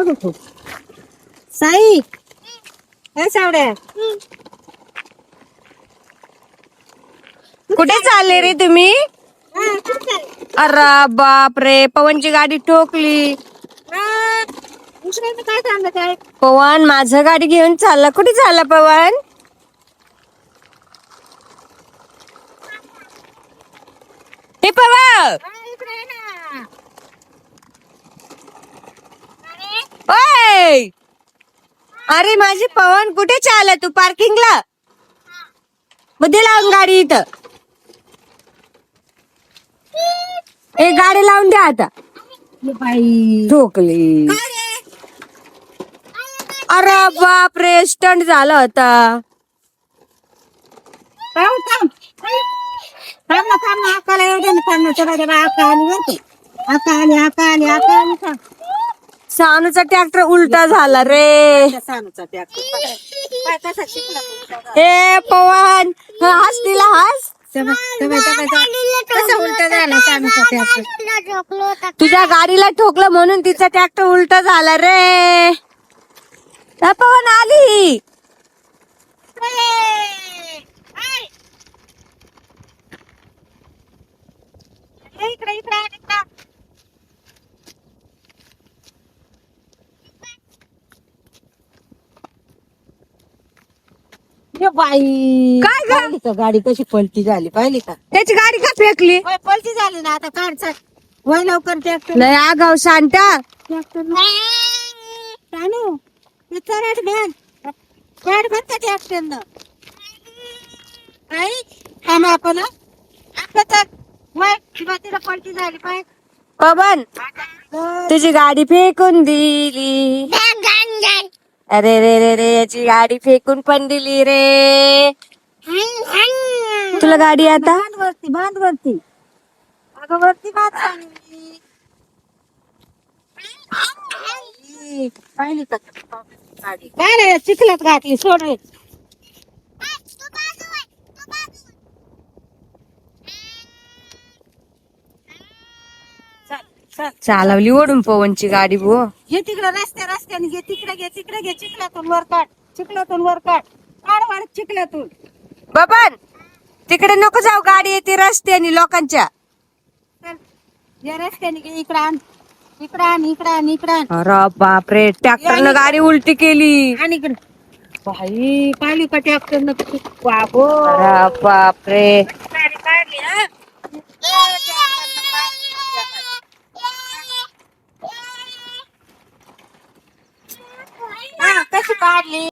नको. साई काय सावड्या कुठे चालले रे तुम्ही? अरे बाप रे, पवनची गाडी ठोकली. काय सांगत आहे? पवन माझं गाडी घेऊन चालला. कुठे चालला पवन? हे पवन, ओय अरे माझी पवन कुठे चालला तू? पार्किंगला मध्ये लावून गाडी इथं. ए गाडी लावून द्या आता. बाई ठोकली. अरे बाप रे, स्टंट झाला होता. थांब ना अक्काला येऊ दे ना. थांब ना चला दे बा. अक्का आली बरं का. अक्का आली थांब. सानूचा ट्रॅक्टर उलटा झाला रे. सानूचा ट्रॅक्टर काय कसा शिकला ए पवन हस, तिला हस. कसा उलटा झाला सानूचा ट्रॅक्टर? तुझ्या गाडीला ठोकलं म्हणून तिचा ट्रॅक्टर उलटा झाला रे. पवन आली. इकडे बाई काय ग? पाहिली का गाडी कशी पलटी झाली? पाहिली का? त्याची गाडी का फेकली? पलटी झाली ना. आता काढ वय लवकर ट्रॅक्टर. नाही आगाव शांता. ट्रॅक्टर सानू चराट बॅग काढ बरं का ट्रॅक्टर न. आई थांब आपण आता वय तिला पलटी झाली पाय. पवन तुझी गाडी फेकून दिली. अरे रे रे रे, याची गाडी फेकून पण दिली रे. तुला गाडी आता बांध वरती अगं वरती बांध चांगली. पाहिली का गाडी? काय रे चिखलात घातली. सोड रे. चालवली ओढून पवनची गाडी भो. घे तिकडे रस्त्याने घे. तिकडे घे चिखलातून वर काढ. काढ वर चिखलातून. बबन तिकडे नको जाऊ, गाडी येते रस्त्याने लोकांच्या. चल या रस्त्याने घे. इकडे आण. अरे बापरे, ट्रॅक्टरनं गाडी उलटी केली. आणि इकडे बाई पाहिली का ट्रॅक्टर न किती बाबो. अरे बापरे. काढली कशी काढली.